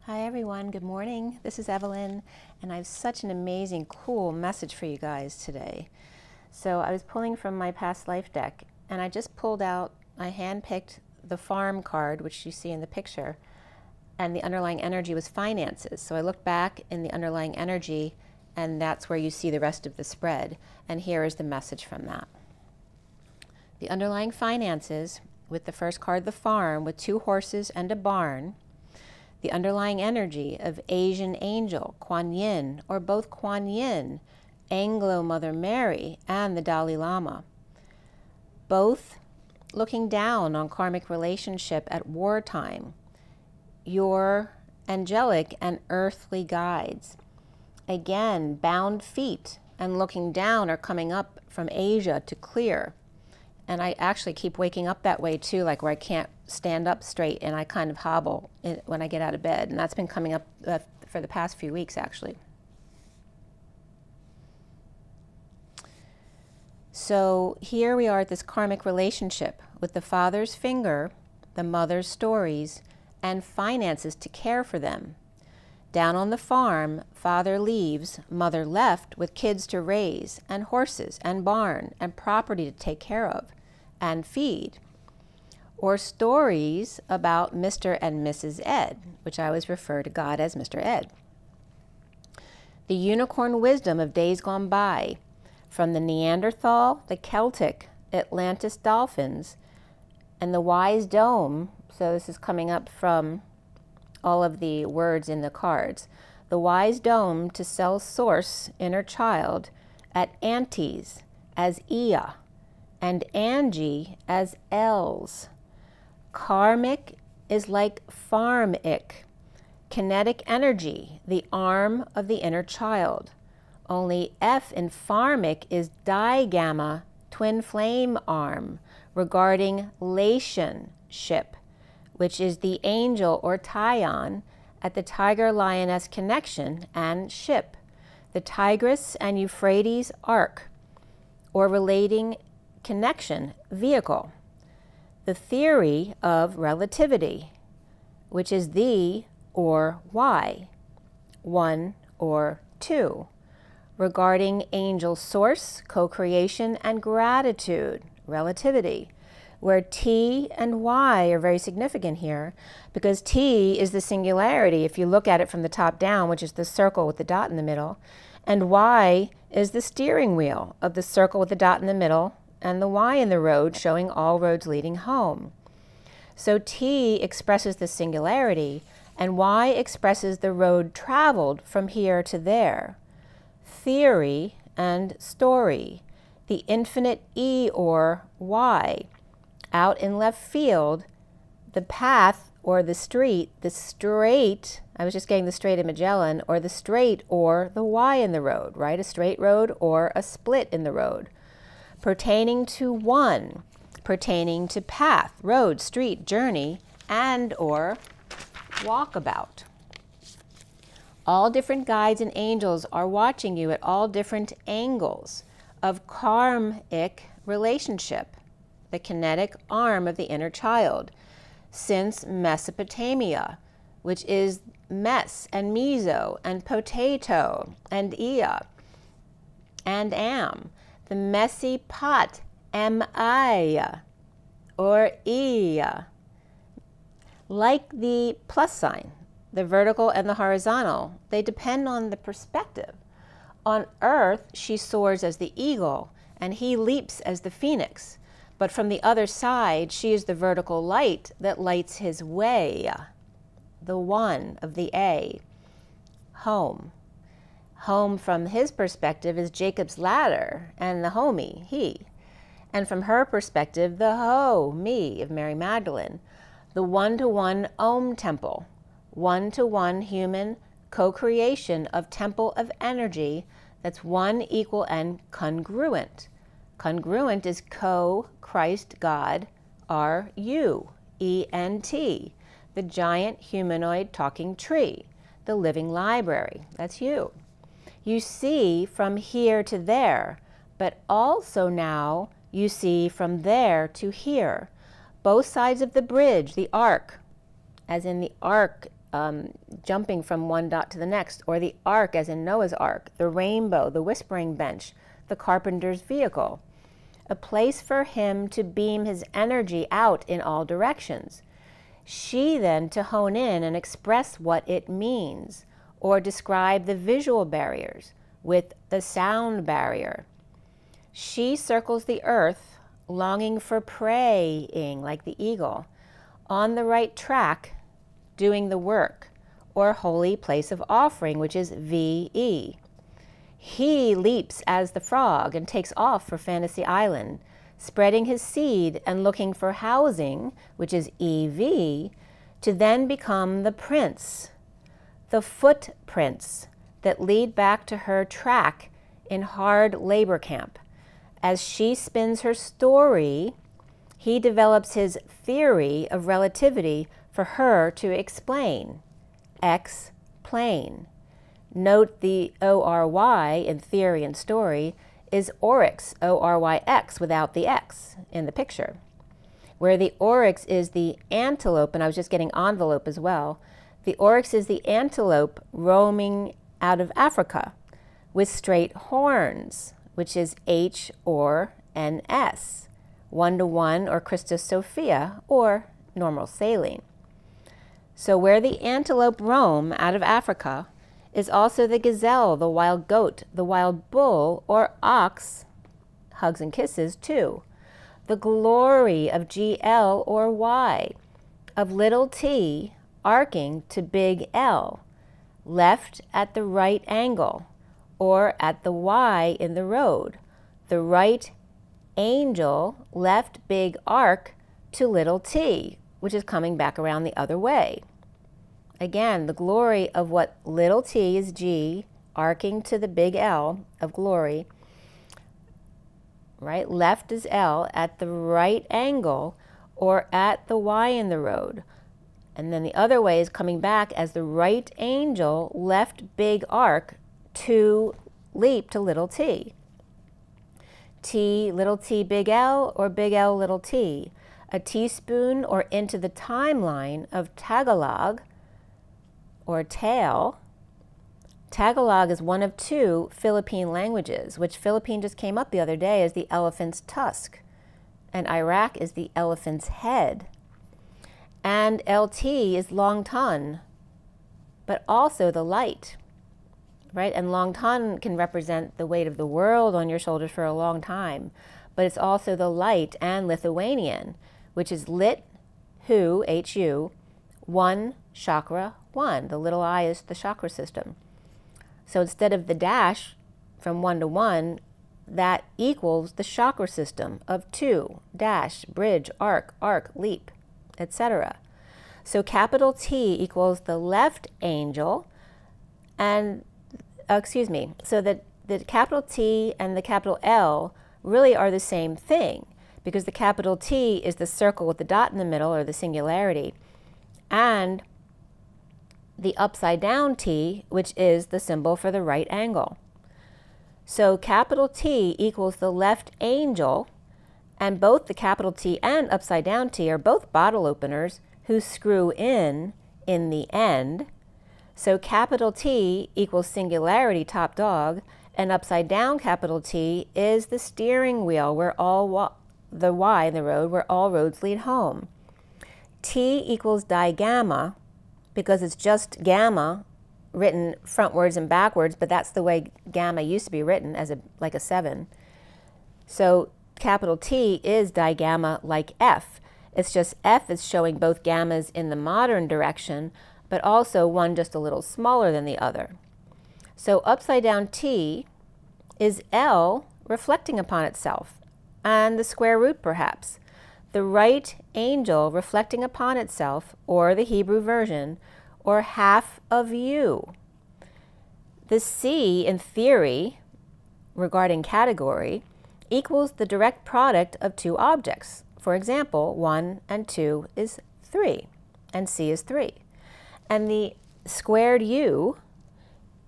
Hi everyone, good morning. This is Evelyn, and I have such an amazing, cool message for you guys today. So I was pulling from my past life deck, and I just pulled out, I handpicked the farm card, which you see in the picture, and the underlying energy was finances. So I looked back in the underlying energy, and that's where you see the rest of the spread. And here is the message from that. The underlying finances, with the first card, the farm, with 2 horses and a barn. The underlying energy of Asian angel, Kuan Yin, or both Kuan Yin, Anglo Mother Mary, and the Dalai Lama. Both looking down on karmic relationship at wartime. Your angelic and earthly guides. Again, bound feet and looking down are coming up from Asia to clear. And I actually keep waking up that way too, like where I can't stand up straight and I kind of hobble when I get out of bed. And that's been coming up for the past few weeks actually. So here we are at this karmic relationship with the father's finger, the mother's stories, and finances to care for them. Down on the farm, father leaves, mother left with kids to raise, and horses and barn and property to take care of and feed. Or stories about Mr. and Mrs. Ed, which I always refer to God as Mr. Ed. The unicorn wisdom of days gone by, from the Neanderthal, the Celtic, Atlantis dolphins, and the wise dome. So this is coming up from all of the words in the cards. The wise dome to sell source, inner child, at Antes as Ia, and Angie as Els. Karmic is like farmic, kinetic energy, the arm of the inner child. Only F in farmic is digamma, twin flame arm, regarding Latian ship, which is the angel or Tyon at the tiger-lioness connection and ship, the Tigris and Euphrates arc, or relating connection vehicle. The theory of relativity, which is the or Y, 1 or 2, regarding angel source, co-creation, and gratitude, relativity, where T and Y are very significant here, because T is the singularity, if you look at it from the top down, which is the circle with the dot in the middle, and Y is the steering wheel of the circle with the dot in the middle, and the Y in the road, showing all roads leading home. So T expresses the singularity, and Y expresses the road traveled from here to there. Theory and story, the infinite E or Y. Out in left field, the path or the street, the straight, I was just getting the straight in Magellan, or the straight or the Y in the road, right? A straight road or a split in the road. Pertaining to one, pertaining to path, road, street, journey, and or walkabout. All different guides and angels are watching you at all different angles of karmic relationship, the kinetic arm of the inner child, since Mesopotamia, which is mes and meso and potato and ia and am, the messy pot, M-I, or ia. Like the plus sign, the vertical and the horizontal, they depend on the perspective. On earth, she soars as the eagle, and he leaps as the phoenix. But from the other side, she is the vertical light that lights his way, the one of the A, home. Home from his perspective is Jacob's ladder, and the homie, he. And from her perspective, the ho, me, of Mary Magdalene, the one-to-one Om temple, one-to-one human co-creation of temple of energy that's one, equal, and congruent. Congruent is co-Christ God, R-U, E-N-T, the giant humanoid talking tree, the living library. That's you. You see from here to there, but also now you see from there to here. Both sides of the bridge, the arc, as in the ark jumping from one dot to the next, or the ark as in Noah's Ark, the rainbow, the whispering bench, the carpenter's vehicle. A place for him to beam his energy out in all directions. She then to hone in and express what it means, or describe the visual barriers with the sound barrier. She circles the earth, longing for preying like the eagle, on the right track, doing the work, or holy place of offering, which is VE. He leaps as the frog and takes off for Fantasy Island, spreading his seed and looking for housing, which is EV, to then become the prince, the footprints that lead back to her track in hard labor camp. As she spins her story, he develops his theory of relativity for her to explain. X-plane. Note the ORY in theory and story is oryx, ORYX, without the X in the picture. Where the oryx is the antelope, and I was just getting envelope as well, the oryx is the antelope roaming out of Africa with straight horns, which is H or NS, 1-to-1 or Christus Sophia, or normal saline. So where the antelope roam out of Africa is also the gazelle, the wild goat, the wild bull, or ox, hugs and kisses too. The glory of GL or Y, of little t arcing to big L, left at the right angle, or at the Y in the road. The right angel left big arc to little t, which is coming back around the other way. Again, the glory of what little t is G, arcing to the big L of glory, right? Left is L at the right angle or at the Y in the road. And then the other way is coming back as the right angel left big arc to leap to little t. T, little t, big L, or big L, little t. A teaspoon or into the timeline of Tagalog, or tail. Tagalog is one of two Philippine languages, which Philippine just came up the other day as the elephant's tusk, and Iraq is the elephant's head. And LT is long ton, but also the light, right? And long ton can represent the weight of the world on your shoulders for a long time, but it's also the light and Lithuanian, which is lit, hu, H-U, 1 chakra 1. The little I is the chakra system. So instead of the dash from 1 to 1, that equals the chakra system of 2, dash, bridge, arc, leap, etc. So capital T equals the left angel, and, so that the capital T and the capital L really are the same thing, because the capital T is the circle with the dot in the middle, or the singularity, and the upside down T, which is the symbol for the right angle. So capital T equals the left angel, and both the capital T and upside down T are both bottle openers who screw in the end. So capital T equals singularity, top dog, and upside down capital T is the steering wheel, where the Y in the road, where all roads lead home. T equals digamma, because it's just gamma written frontwards and backwards, but that's the way gamma used to be written, as like a 7. So capital T is digamma like F. It's just F is showing both gammas in the modern direction, but also one just a little smaller than the other. So upside down T is L reflecting upon itself, and the square root perhaps. The right angel reflecting upon itself, or the Hebrew version, or half of you. The C in theory, regarding category, equals the direct product of two objects. For example, 1 and 2 is 3, and C is 3. And the squared U,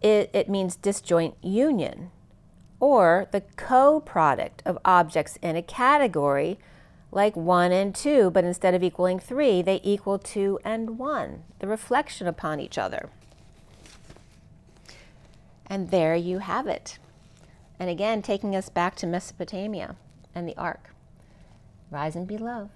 it means disjoint union, or the co-product of objects in a category, like 1 and 2, but instead of equaling 3, they equal 2 and 1, the reflection upon each other. And there you have it. And again, taking us back to Mesopotamia and the ark. Rise and be love.